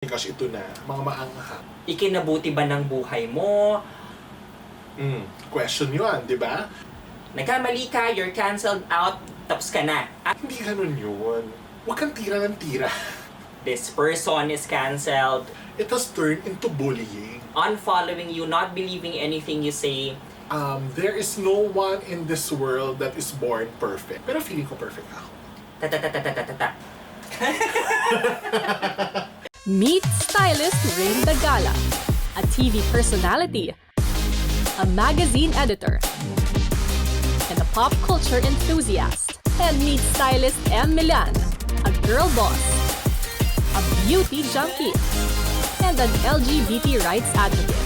Gosh, ito na. Mga maanghang. Ikinabuti ba ng buhay mo? Question yun, di ba? Nagkamali ka, you're cancelled out, tapos ka na. Hindi ganun yun. Huwag kang tira ng tira. This person is cancelled. It has turned into bullying. Unfollowing you, not believing anything you say. There is no one in this world that is born perfect. Pero feeling ko perfect ako. Ta-ta-ta-ta-ta-ta-ta. Meet stylist Rain Dagala, a TV personality, a magazine editor, and a pop culture enthusiast. And meet stylist M. Milan, a girl boss, a beauty junkie, and an LGBT rights advocate.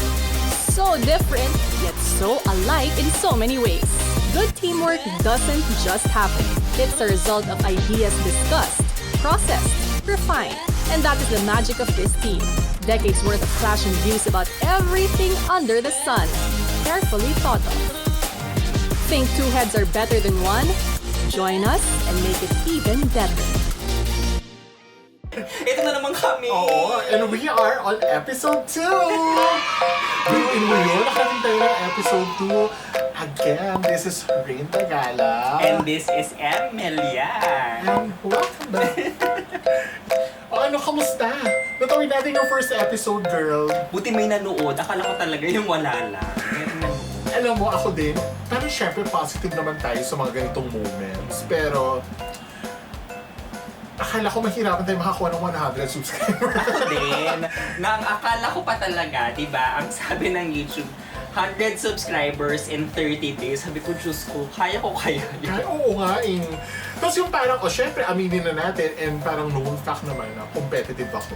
So different, yet so alike in so many ways. Good teamwork doesn't just happen. It's a result of ideas discussed, processed, refined. And that is the magic of this team. Decades worth of clashing views about everything under the sun. Carefully thought of. Think two heads are better than one? Join us and make it even better. Ito na naman kami! Oo, and we are on episode 2! Built-in mo yun, nakatintay ng episode 2. Again, this is Rain Dagala. And this is Emilia. And welcome back. Ano, kamusta? Natawid natin yung first episode, girl. Buti may nanood. Akala ko talaga yung wala lang. Alam mo, ako din, pero syempre positive naman tayo sa mga ganitong moments. Pero, akala ko mahirapan tayo makakuha ng 100 subscribers. Ako din. Nang akala ko pa talaga, di ba? Ang sabi ng YouTube, 100 subscribers in 30 days. Sabi ko, Diyos ko, kaya ko kaya yun. Ay, oo nga, Tapos yung parang, syempre, aminin na natin, and parang known fact naman na competitive ako.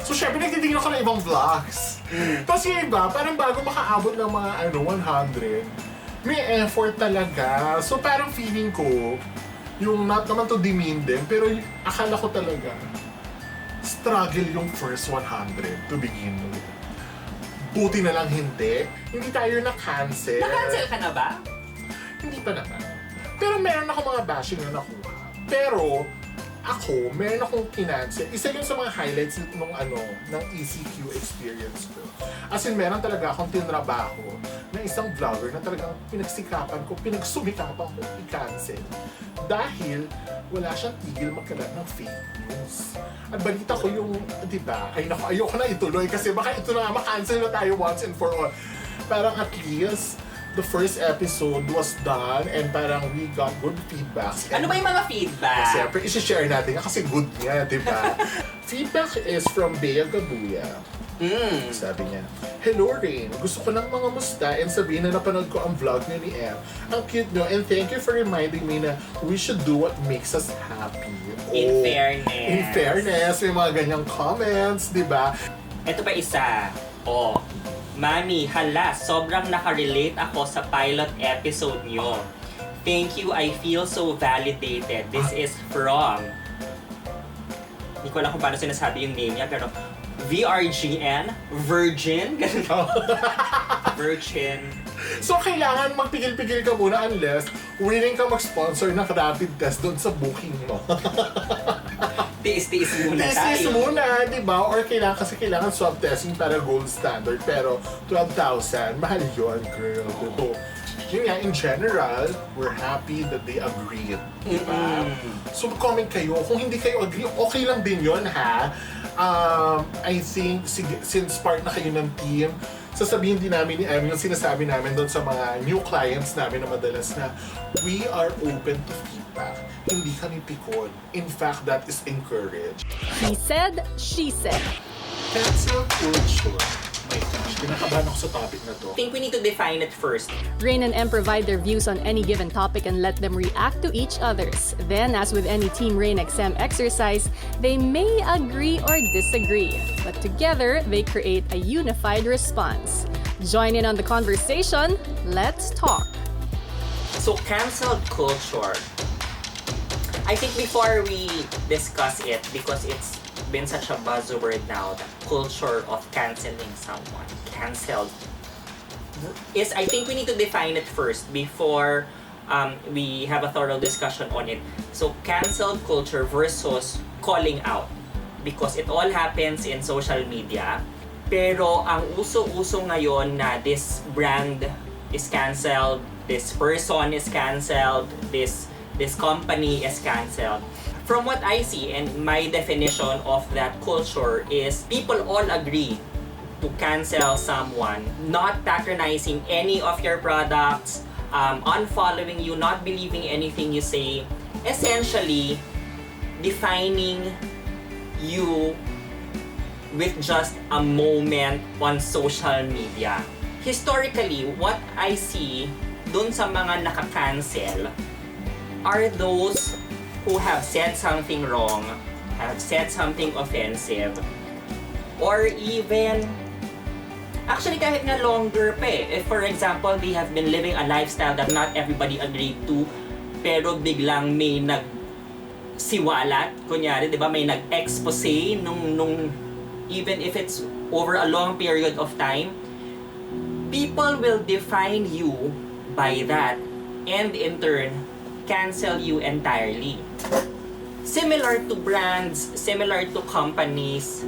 So, syempre, nagtitignan ako ng ibang vlogs. Tapos yung iba, parang bago makaabot ng mga, 100, may effort talaga. So, parang feeling ko, yung not naman to demean din, pero akala ko talaga, struggle yung first 100 to begin with. Buti na lang hindi. Hindi tayo na-cancel. Na-cancel ka na ba? Hindi pa naman. Pero meron ako mga bashing na nakuha. Pero, ako, meron akong kinancel. Isa yun sa mga highlights ng ECQ experience ko. As in, meron talaga akong tinrabaho na isang vlogger na talagang pinagsikapan ko, pinagsumikapan ko i-cancel. Dahil wala siyang tigil magkalat ng fake news. At balita ko yung, di ba, ayoko na ituloy kasi baka ito na ma-cancel na tayo once and for all. Parang at least, the first episode was done and parang we got good feedbacks. Ano ba yung mga feedback? Siyempre, isi-share natin kasi good nga, di ba? Feedback is from Bea Gabuya. Sabi niya, "Hello Rain, gusto ko ng mga musta and sabihin na napanood ko ang vlog niyo ni Em. Ang cute nyo and thank you for reminding me na we should do what makes us happy." In fairness. In fairness, may mga ganyang comments, di ba? Ito pa isa. Mami, hala, sobrang nakarelate ako sa pilot episode nyo. Thank you, I feel so validated. This is from... Hindi ko alam kung paano sinasabi yung name niya, pero... VRGN? Virgin? Virgin. So, kailangan magpigil-pigil ka muna unless willing ka mag-sponsor ng rapid test doon sa booking mo. Tiis-tiis muna tayo. Tiis-tiis muna, di ba? Or kailangan swab testing para gold standard. Pero 12,000, mahal yun, girl. Diba? Yun nga, in general, we're happy that they agreed. Di ba? So, comment kayo. Kung hindi kayo agree, okay lang din yun, ha? I think, since part na kayo ng team, sasabihin din namin ni Em yung sinasabi namin doon sa mga new clients namin na madalas na we are open to feedback. Hindi kami pikon. In fact, that is encouraged. He said, she said. Cancel culture. My gosh, kinakabahan ako sa topic na to. I think we need to define it first. Rain and Em provide their views on any given topic and let them react to each other's. Then, as with any Team RainxEm exercise, they may agree or disagree, but together they create a unified response. Join in on the conversation. Let's talk. So, cancelled culture. I think before we discuss it, because it's been such a buzzword now, the culture of canceling someone, cancelled, is I think we need to define it first before we have a thorough discussion on it. So, cancelled culture versus calling out. because it all happens in social media. Pero ang uso-uso ngayon na this brand is canceled, this person is canceled, this company is canceled. From what I see, and my definition of that culture is people all agree to cancel someone, not patronizing any of your products, unfollowing you, not believing anything you say, essentially defining you with just a moment on social media. Historically, what I see dun sa mga naka-cancel are those who have said something wrong, have said something offensive, or even actually kahit nga longer pa eh. If for example, they have been living a lifestyle that not everybody agreed to, pero biglang may nagsiwalat, kunyari, di ba, may nag-expose nung even if it's over a long period of time, people will define you by that and in turn cancel you entirely. Similar to brands, similar to companies,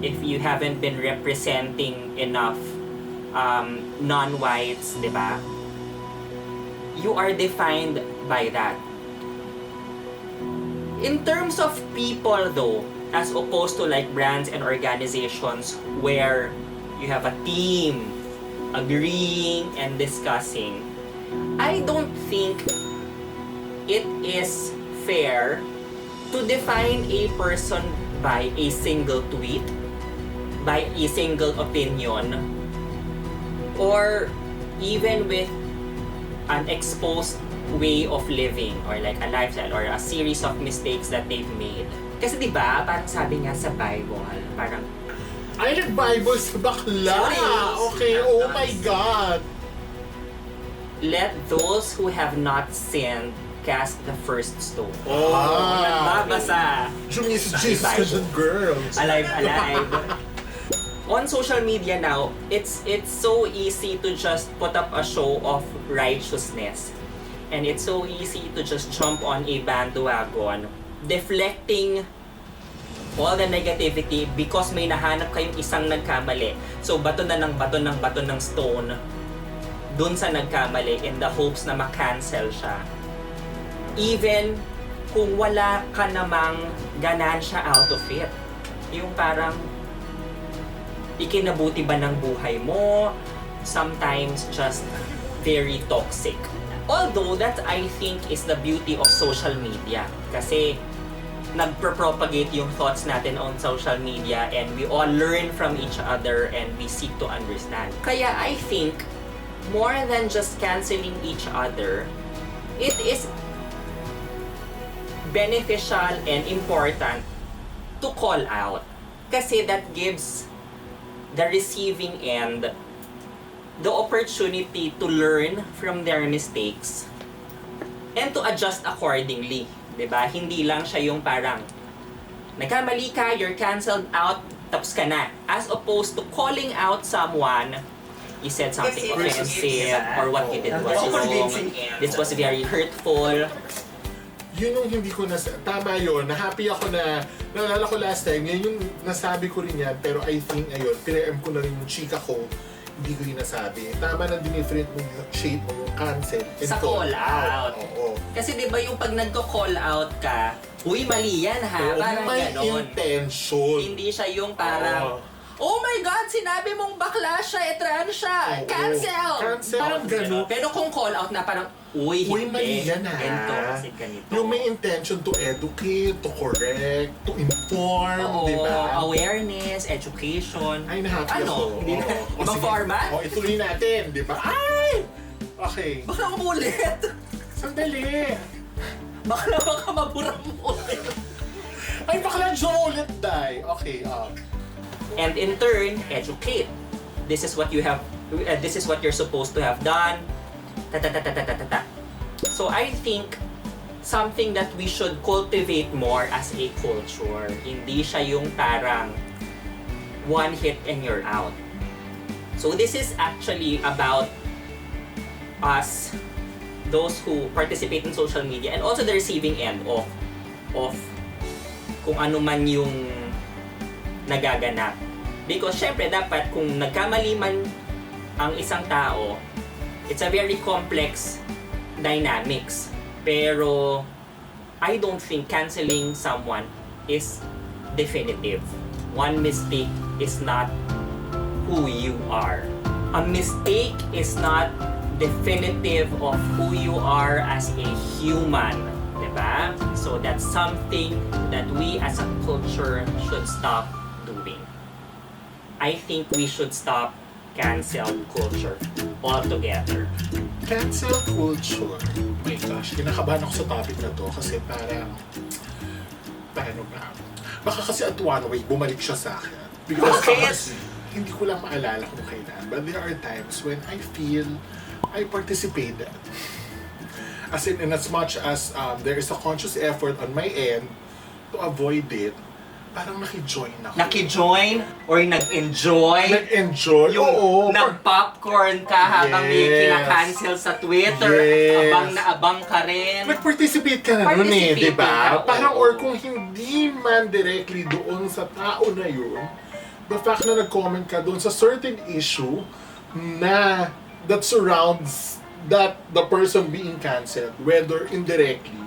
if you haven't been representing enough non-whites, di ba? You are defined by that. In terms of people though, as opposed to like brands and organizations where you have a team agreeing and discussing, I don't think it is fair to define a person by a single tweet, by a single opinion, or even with an exposed way of living or like a lifestyle or a series of mistakes that they've made. Kasi di ba, parang sabi nga sa Bible, parang Ay, nag-Bible sa bakla! Serious? Okay, oh my God! let those who have not sinned cast the first stone. Oh, Nagbabasa. Jumis Sa Jesus ka Bible. dyan, girl! Alive. On social media now, it's so easy to just put up a show of righteousness. And it's so easy to just jump on a bandwagon, deflecting all the negativity because may nahanap kayong isang nagkamali. So bato na ng bato ng bato ng stone dun sa nagkamali in the hopes na ma-cancel siya. Even kung wala ka namang ganansya out of it. Yung parang ikinabuti ba ng buhay mo, sometimes just very toxic. Although that I think is the beauty of social media. Kasi nagpropagate yung thoughts natin on social media and we all learn from each other and we seek to understand. Kaya I think more than just canceling each other, it is beneficial and important to call out. Kasi that gives the receiving end the opportunity to learn from their mistakes and to adjust accordingly. Diba? Hindi lang siya yung parang nagkamali ka, you're canceled out, tapos ka na. As opposed to calling out someone, you said something offensive or what you did was wrong, this was very hurtful. Yun yung hindi ko tama yun, na-happy ako na, naalala ko last time, yan yung nasabi ko rin yan, pero I think ngayon, pina-M ko na rin yung chika ko, hindi ko yung nasabi. Tama na dinifferent mo yung shape mo, yung cancel, and Sa call out. Oo. Kasi di ba yung pag nagko-call out ka, uy, mali yan ha, Oo, parang may ganon. intention. Hindi siya yung parang, oh my God, sinabi mong bakla siya, trans siya, Oo. cancel! Parang ganon. Pero kung call out na parang, uy, Uy, hindi, mali yan ha. ganito, kasi ganito. Yung may intention to educate, to correct, to inform, Oo, di ba? awareness, education. Ay, nahappy Ano? ako. Hindi na. Oo. Ibang Sige. format? O, ituloy natin, di ba? Ay! Okay. Baka umulit. Sandali. Baka mabura mo ulit. Ay, bakla Jo ulit, Day. Okay, And in turn, educate. This is what you have. This is what you're supposed to have done. Ta. So I think something that we should cultivate more as a culture. Hindi siya yung parang one hit and you're out. So this is actually about us, those who participate in social media, and also the receiving end of kung ano man yung nagaganap. Because syempre dapat kung nagkamali man ang isang tao, it's a very complex dynamics. Pero I don't think canceling someone is definitive. One mistake is not who you are. A mistake is not definitive of who you are as a human. Diba? So that's something that we as a culture should stop doing. I think we should stop cancel culture altogether. Cancel culture. Oh my gosh, kinakabahan ako sa topic na to kasi parang, paano ba? Baka kasi at one way, bumalik siya sa akin. Because kasi, hindi ko lang maalala kung kailan. But there are times when I feel I participated. As in as much as there is a conscious effort on my end to avoid it, parang nakijoin ako. Nakijoin or nag-enjoy? Nag-enjoy? Yung Oo. nag-popcorn ka habang may Yes. kina-cancel sa Twitter, Yes. abang na abang ka rin. Nag-participate ka na nun eh, di Participate ba? ka, Parang oo. or kung hindi man directly doon sa tao na yun, the fact na nag-comment ka doon sa certain issue na that surrounds that the person being cancelled, whether indirectly,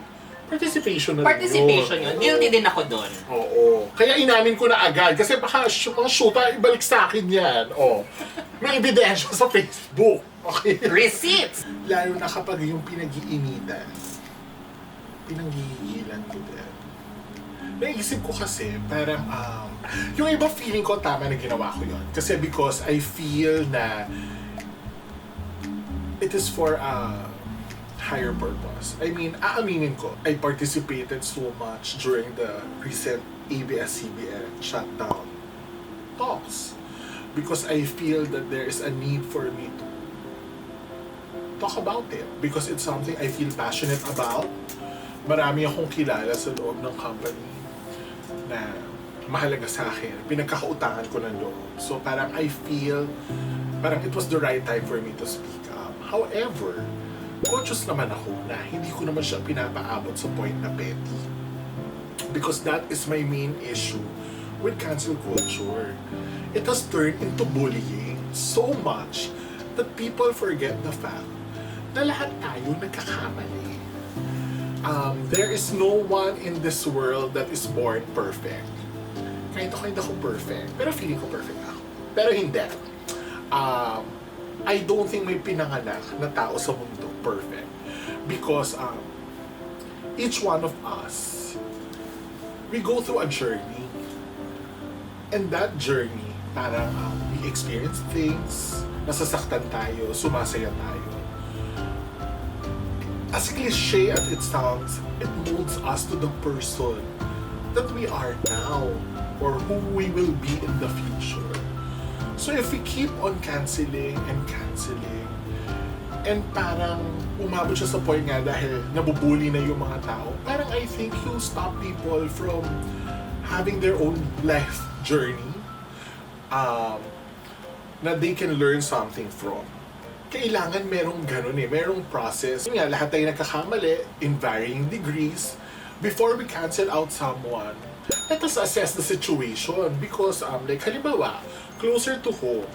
participation na rin Participation yun. Guilty din ako doon. Oo. Kaya inamin ko na agad. Kasi baka mga shoota, ibalik sa akin yan. Oh. May ebidensya sa Facebook. Okay? Receipts! Lalo na kapag yung pinag-iinitan, pinanggigilan ko din. Naisip ko kasi, parang, yung iba feeling ko tama na ginawa ko yun. Kasi because I feel na it is for a higher purpose. I mean, aaminin ko, I participated so much during the recent ABS-CBN shutdown talks because I feel that there is a need for me to talk about it because it's something I feel passionate about. Marami akong kilala sa loob ng company na mahalaga sa akin. Pinagkakautangan ko ng loob. So parang I feel, parang it was the right time for me to speak up. However, conscious naman ako na hindi ko naman siya pinapaabot sa point na petty. Because that is my main issue with cancel culture. It has turned into bullying so much that people forget the fact na lahat tayo nagkakamali. There is no one in this world that is born perfect. Kahit ako perfect. Pero feeling ko perfect ako. Pero hindi. I don't think may pinanganak na tao sa mundo perfect. Because each one of us, we go through a journey. And that journey, parang we experience things, nasasaktan tayo, sumasaya tayo. As cliche as it sounds, it molds us to the person that we are now or who we will be in the future. So if we keep on canceling and parang umabot siya sa point nga dahil nabubuli na yung mga tao, parang I think you'll stop people from having their own life journey na they can learn something from. Kailangan merong ganun eh, merong process. Yun nga, lahat tayo nagkakamali in varying degrees. Before we cancel out someone, let us assess the situation because like halimbawa, closer to home,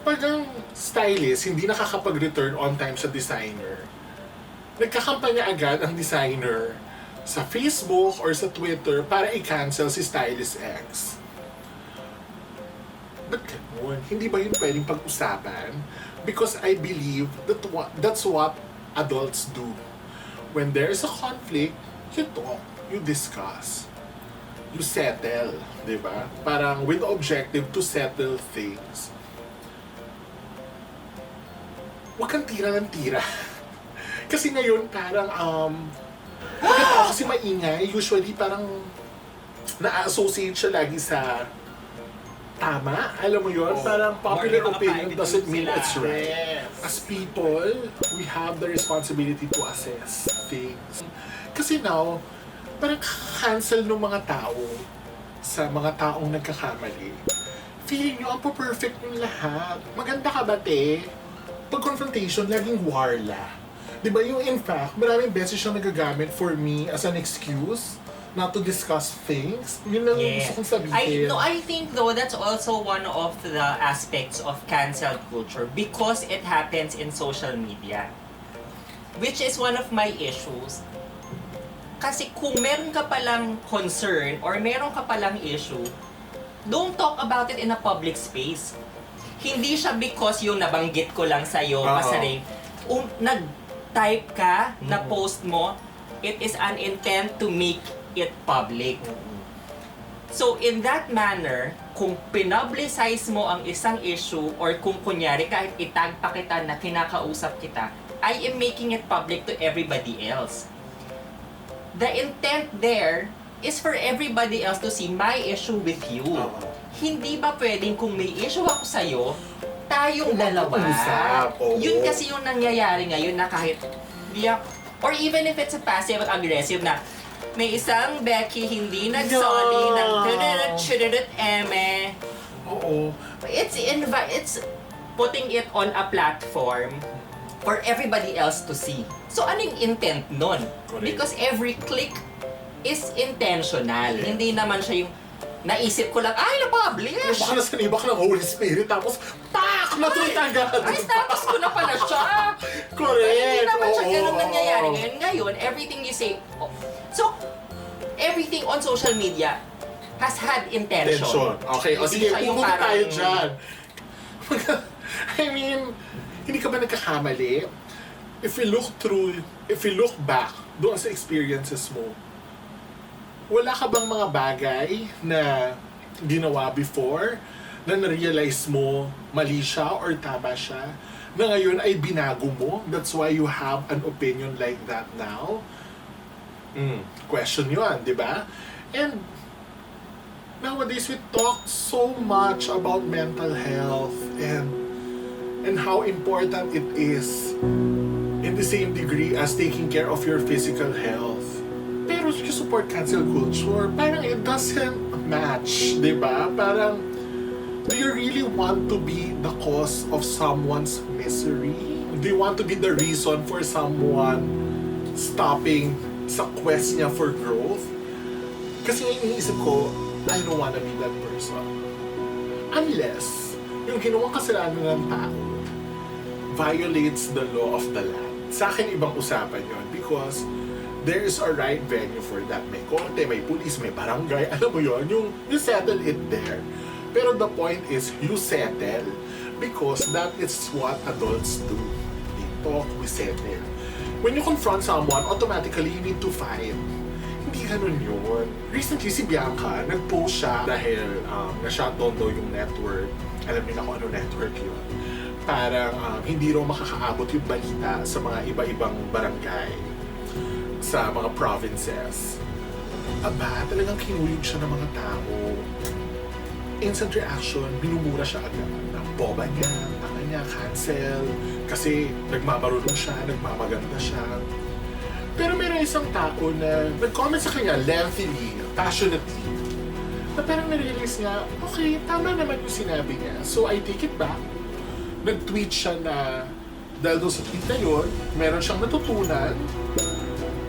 pag ang stylist hindi nakakapag-return on time sa designer, nagkakampanya agad ang designer sa Facebook or sa Twitter para i-cancel si Stylist X. Ba't ganun? Hindi ba yun pwedeng pag-usapan? Because I believe that's what adults do. When there is a conflict, you talk, you discuss, you settle, di ba? Parang with the objective to settle things. Huwag kang tira ng tira. Kasi ngayon parang kasi maingay, usually parang na-associate siya lagi sa tama. Alam mo yun? Parang popular opinion doesn't mean it's right. As people, we have the responsibility to assess things. Kasi now, parang cancel ng mga tao sa mga taong nagkakamali. Feeling nyo, ang perfect yung lahat. Maganda ka ba, te? Pag confrontation, laging warla. Diba yung in fact, maraming beses siyang nagagamit for me as an excuse not to discuss things. Yun ang gusto kong sabihin. I think though that's also one of the aspects of cancel culture because it happens in social media. Which is one of my issues. Kasi kung meron ka palang concern or meron ka palang issue, don't talk about it in a public space. Hindi siya because yung nabanggit ko lang sa'yo, kasi nag-type ka, na post mo, it is an intent to make it public. So in that manner, kung pinopublicize mo ang isang issue or kung kunyari kahit itag pa kita na kinakausap kita, I am making it public to everybody else. The intent there is for everybody else to see my issue with you. Hindi ba pwedeng kung may issue ako sa'yo, tayong dalawa? Yun kasi yung nangyayari ngayon na kahit or even if it's a passive-aggressive na may isang Becky hindi nagsoli ng eme. It's putting it on a platform for everybody else to see. So anong intent nun? Because every click is intentional. Hindi naman siya yung naisip ko lang, ay, na-publish! Baka nasanibak ng Holy Spirit, tapos, pak! Natweet agad! Ay, status ko na pala siya! Correct! Hindi naman siya ganun nangyayari ngayon. Ngayon, everything you say, so, everything on social media has had intention. Okay, o sige, pumunta tayo dyan. I mean, hindi ka ba nagkakamali? If we look back doon sa experiences mo, wala ka bang mga bagay na ginawa before na na-realize mo mali siya or tama siya na ngayon ay binago mo? That's why you have an opinion like that now? Question yun, di ba? And nowadays we talk so much about mental health and how important it is in the same degree as taking care of your physical health. Pero you support cancel culture, parang it doesn't match, di ba? Parang, do you really want to be the cause of someone's misery? Do you want to be the reason for someone stopping sa quest niya for growth? Kasi ngayon iniisip ko, I don't wanna be that person. Unless, yung ginawang kasalanan ng tao violates the law of the land. Sa akin, ibang usapan yon because there is a right venue for that. May korte, may police, may barangay. Alam mo yon, you settle it there. Pero the point is, you settle because that is what adults do. We talk, we settle. When you confront someone, automatically you need to fight. Hindi ganun yun. Recently, si Bianca, nag-post siya dahil na-shutdown daw yung network. Alam niyo na kung ano network yun. Parang hindi raw makakaabot yung balita sa mga iba-ibang barangay sa mga provinces. Aba, talagang kinuyog siya ng mga tao. Instant reaction, minumura siya agad. Ang boba niya, tanga niya, cancel. Kasi nagmamarunong siya, nagmamaganda siya. Pero mayroong isang tao na nag-comment sa kanya lengthily, passionately. Na parang na-realize niya, okay, tama naman yung sinabi niya. So I take it back. Nag-tweet siya na dahil doon sa tweet na yun, meron siyang natutunan,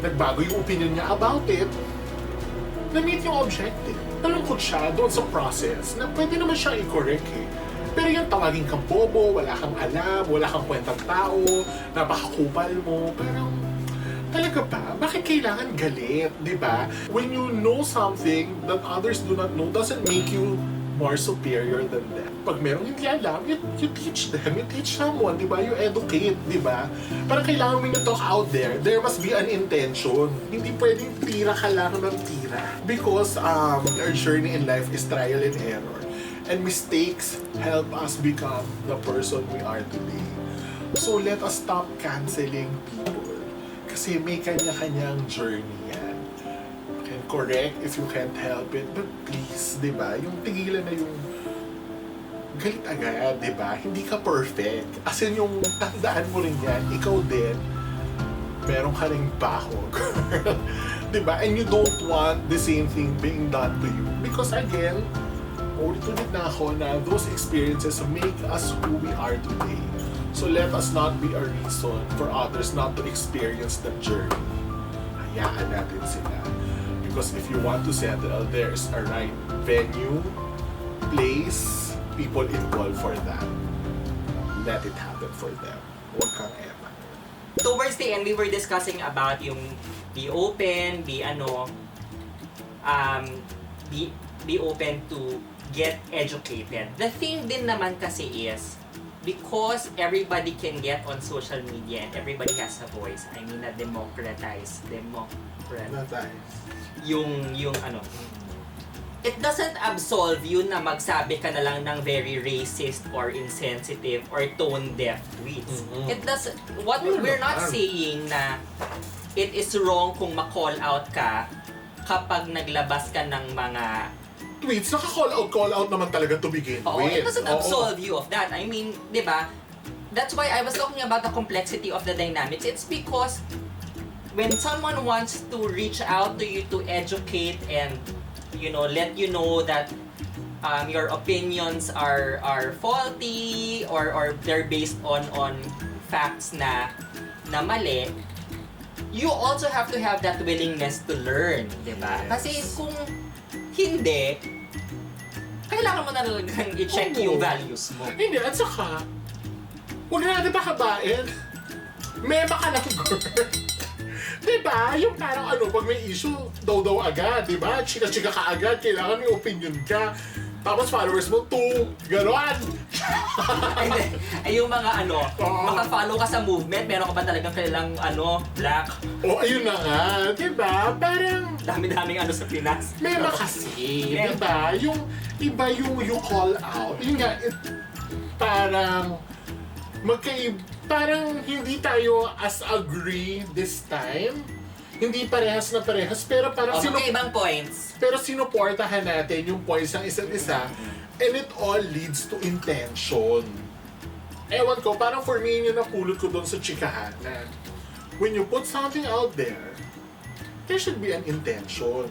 nagbago yung opinion niya about it, na-meet yung objective. Nalungkot siya doon sa process na pwede naman siyang i-correct eh. Pero yung tawagin kang bobo, wala kang alam, wala kang kwentang tao, napakakupal mo, parang talaga ba? Bakit kailangan galit, di ba? When you know something that others do not know, doesn't make you more superior than them. Pag merong hindi alam, you teach them, you teach someone, di ba? You educate, di ba? Parang kailangan when you talk out there must be an intention. Hindi pwedeng tira ka lang ng tira. Because our journey in life is trial and error. And mistakes help us become the person we are today. So let us stop canceling people. Kasi may kanya-kanyang journey yan. Correct if you can't help it, but please, di ba? Yung tigilan na yung galit agad, di ba? Hindi ka perfect. As in, yung tandaan mo rin yan, ikaw din, meron ka ring baho, girl. Di ba? And you don't want the same thing being done to you. Because again, ulit-ulit na ako na those experiences make us who we are today. So let us not be a reason for others not to experience that journey. Hayaan natin sila. Because if you want to settle, there's a right venue, place, people involved for that. Let it happen for them. Huwag kang ema. Towards the end, we were discussing about yung be open, be open to get educated. The thing din naman kasi is, because everybody can get on social media and everybody has a voice, I mean, democratize yung it doesn't absolve you na magsabi ka na lang ng very racist or insensitive or tone-deaf tweets. It doesn't, we're not saying na it is wrong kung ma-call out ka kapag naglabas ka ng mga Tweets, call out naman talaga to begin with. It doesn't absolve you of that. I mean, di ba? That's why I was talking about the complexity of the dynamics. It's because when someone wants to reach out to you to educate and, let you know that your opinions are faulty or they're based on facts na mali, you also have to have that willingness to learn, di ba? Yes. Kasi kung hindi, kailangan mo na talagang i-check yung values mo. Hindi, at saka, huwag na natin pakabain. Mema ka lang, girl. Diba? Yung parang pag may issue, daw agad, diba? Chika-chika ka agad, kailangan may opinion ka. Tapos followers mo, 2, gano'n. Ay, yung mga maka-follow ka sa movement, meron ka ba talagang kailang black? Ayun na nga, diba? Parang, dami-daming sa Pinas. mema kasi, diba? Yung iba yung you call out. Yun nga, parang, parang hindi tayo as agree this time. Hindi parehas na parehas, pero parang ibang points. pero sinuportahan natin yung points ng isa't isa, and it all leads to intention. Ewan ko, parang for me yung napulot ko doon sa chikahan na when you put something out there should be an intention.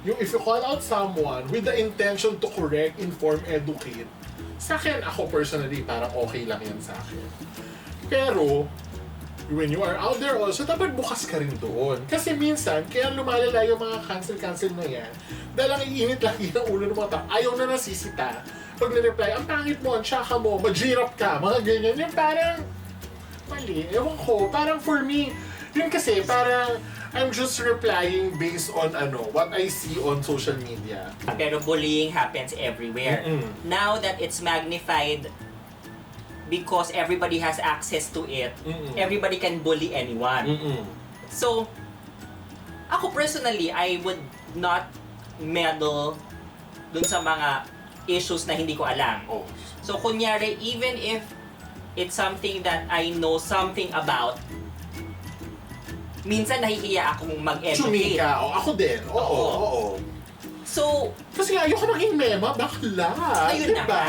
Yung if you call out someone with the intention to correct, inform, educate, sa akin, ako personally, parang okay lang yan sa akin. Pero, when you are out there also, dapat bukas ka rin doon. Kasi minsan, kaya lumalala yung mga cancel na yan, dahil ang iinit lagi ng ulo ng mga tao, ayaw na nasisita. Pag nireply, ang pangit mo, ang tsaka mo, mag-girap ka, mga ganyan. Yung parang, mali. Ewan ko, parang for me, yun kasi, parang, I'm just replying based on what I see on social media. Pero bullying happens everywhere. Now that it's magnified because everybody has access to it, everybody can bully anyone. So, ako personally, I would not meddle dun sa mga issues na hindi ko alam. So, kunyari, even if it's something that I know something about, minsan nahihiya akong mag-educate. Chumika. Ako din. Oo. So, kasi ayoko maging mema, bakla. Ayun na nga.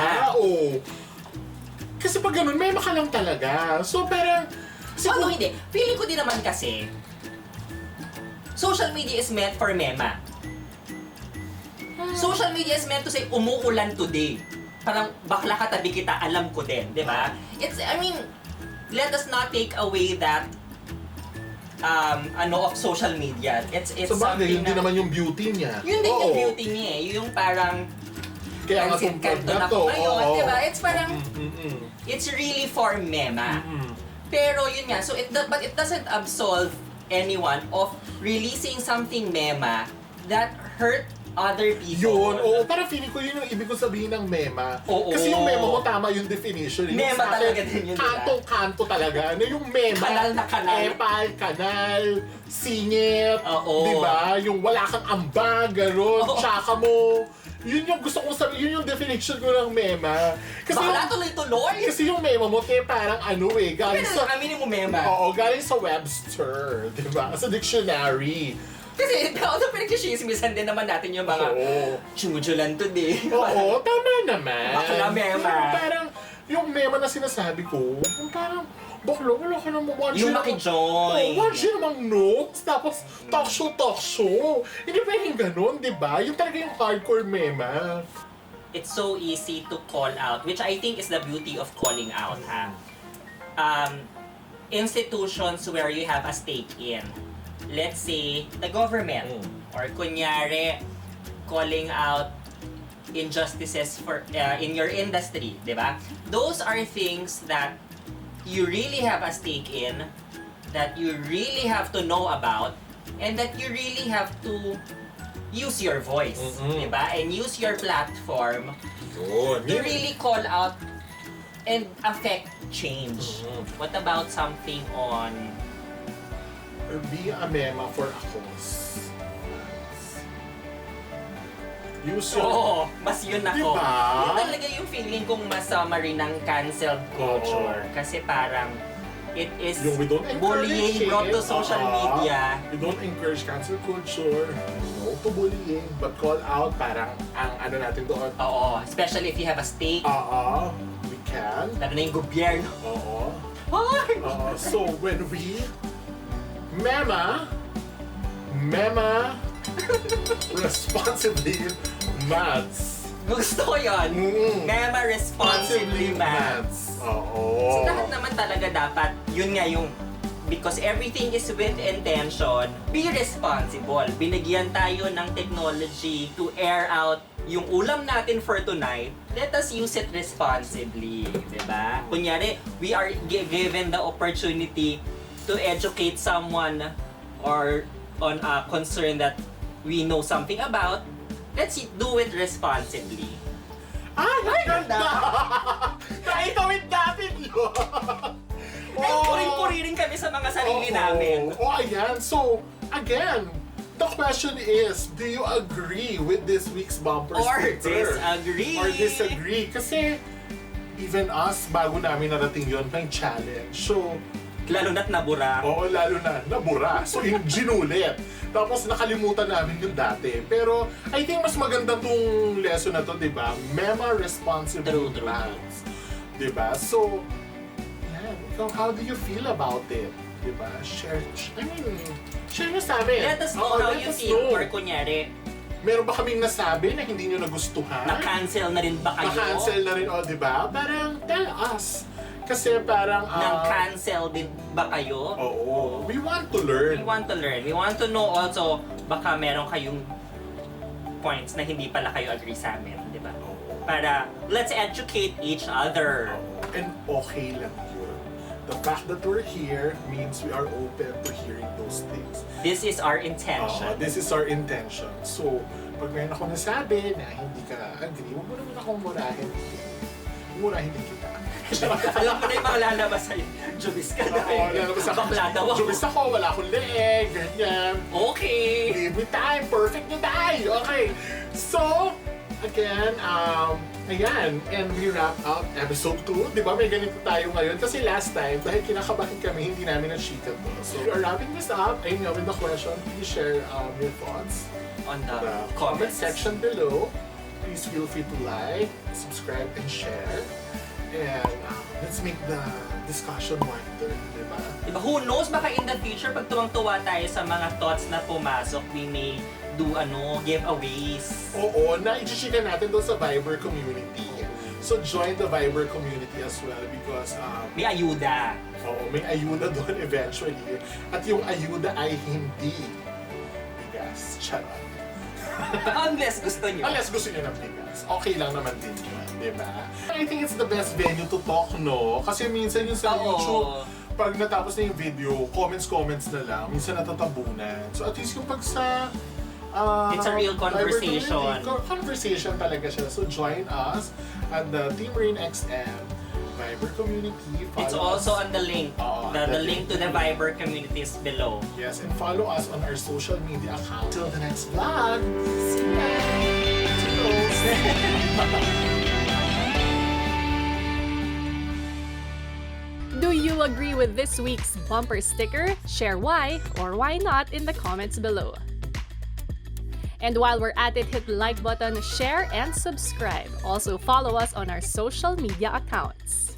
Kasi pag ganun, mema ka lang talaga. So parang... hindi. Feeling ko din naman kasi, social media is meant for mema. Social media is meant to say, umuulan today. Parang bakla ka tabi kita, alam ko din. Diba? Let us not take away that of social media. It's so bagay, something yun din naman yung beauty niya. Yun din yung beauty niya eh. Yung parang kaya nga kanto na ko ngayon, diba? It's parang, it's really for mema. Pero yun nga, but it doesn't absolve anyone of releasing something mema that hurt other people. Yun, parang feeling ko yun yung ibig ko sabihin ng mema. Kasi yung mema mo, tama yung definition. Mema talaga din yun, Kantong-kanto talaga. Yung mema, kanal na kanal. Epal, kanal, singit, diba? Yung wala kang ambag, gano'n, tsaka mo. Yun yung gusto kong sabihin, yun yung definition ko ng mema. Kasi bakla tuloy-tuloy! Kasi yung mema mo, parang galing sa... aminin mo mema. Galing sa Webster, diba? Sa dictionary. Kasi, pinag-chismisan din naman natin yung mga chujulan today. Tama naman. Bakla mema. Parang, yung mema na sinasabi ko, yung parang, bakla, wala ka naman yung maki-join. One share namang notes, tapos talk show. Hindi pwedeng ganun, di ba? Yung talaga yung hardcore mema. It's so easy to call out, which I think is the beauty of calling out, ha? Institutions where you have a stake in. Let's say, the government. Or kunyari, calling out injustices for in your industry, di ba? Those are things that you really have a stake in, that you really have to know about, and that you really have to use your voice, di ba? And use your platform to really call out and affect change. What about something on Or be a mema for a cause. Use your... Oo, mas yun ako. Diba? Yun talaga yung feeling kong mas summary ng cancelled culture. Kasi parang it is Yung we don't encourage bullying brought to social media. We don't encourage cancel culture. No to bullying. But call out parang ang ano natin doon. Oo, especially if you have a stake. We can. Lalo na yung gobyerno. Oo. Ay! So when we mema responsibly mads. Gusto ko yun. Mema responsibly mads. Oo. So lahat naman talaga dapat, yun nga yung, because everything is with intention, be responsible. Binigyan tayo ng technology to air out yung ulam natin for tonight. Let us use it responsibly, diba? Kunyari, we are given the opportunity to educate someone or on a concern that we know something about. Let's do it responsibly. Ay, ganda! Naitawid natin yun! Ay, puring-puri rin kami sa mga sarili namin. Ayan. So, again, the question is, do you agree with this week's bumper Or sticker? disagree. Or disagree. Kasi, even us, bago namin narating yun, may challenge. So, Lalo na't nabura. oo, lalo na, nabura. So, yung ginulit. Tapos, nakalimutan namin yung dati. Pero, I think mas maganda tong lesson na to, di ba? Mema responsible True. bands. Di ba? So, yan. Ikaw, how do you feel about it? Di ba? Share nyo sa amin. Let us know Oo, how let you us feel. know. Or kunyari, Meron ba kaming nasabi na hindi nyo nagustuhan? na-cancel na rin ba kayo? Na-cancel na rin, o, di ba? Parang, tell us. Kasi parang... Nang-cancel din ba kayo? Oo. We want to learn. We want to learn. We want to know also, baka meron kayong points na hindi pala kayo agree sa amin, di ba? Oo. Para, let's educate each other. And okay lang yun. The fact that we're here means we are open to hearing those things. This is our intention. This is our intention. So, pag meron ako nasabi na hindi ka agree, huwag mo naman akong murahin. Murahin din kita. Alam mo na yung mga lalabas sa'yo. Jubis ka na. Oo, lalabas ako. Bakla daw ako. Jubis ako, wala akong leeg, ganyan. Okay. Give me time, perfect na tayo. Okay. So, again, ayan, and we wrap up episode 2. Di ba may ganito tayo ngayon? Kasi last time, dahil kinakabahan kami, hindi namin na-cheated to. So, we are wrapping this up. Ayun nga, with the question, please share your thoughts On in the the comment comments section below. Please feel free to like, subscribe, and share. And let's make the discussion wider, di ba? Diba, who knows, baka in the future, pag tuwang-tuwa tayo sa mga thoughts na pumasok, we may do giveaways. Oo, na-i-chika natin doon sa Viber community. So join the Viber community as well because May ayuda. may ayuda doon eventually. At yung ayuda ay hindi bigas. Charot. Unless gusto nyo. Unless gusto nyo ng bigas. Okay lang naman din yun, di ba? I think it's the best venue to talk, no? Kasi minsan yung sa Oo. YouTube, pag natapos na yung video, comments na lang, minsan natatabunan. So at least yung pag sa It's a real conversation. Conversation talaga siya. So join us at the Team RainxEm Viber community. It's Follow also us. on the link. Oo, The link to the Viber community is below. Yes, and follow us on our social media account. Till the next vlog. See ya! Toodles! Do you agree with this week's bumper sticker? Share why or why not in the comments below. And while we're at it, hit the like button, share, and subscribe. Also follow us on our social media accounts.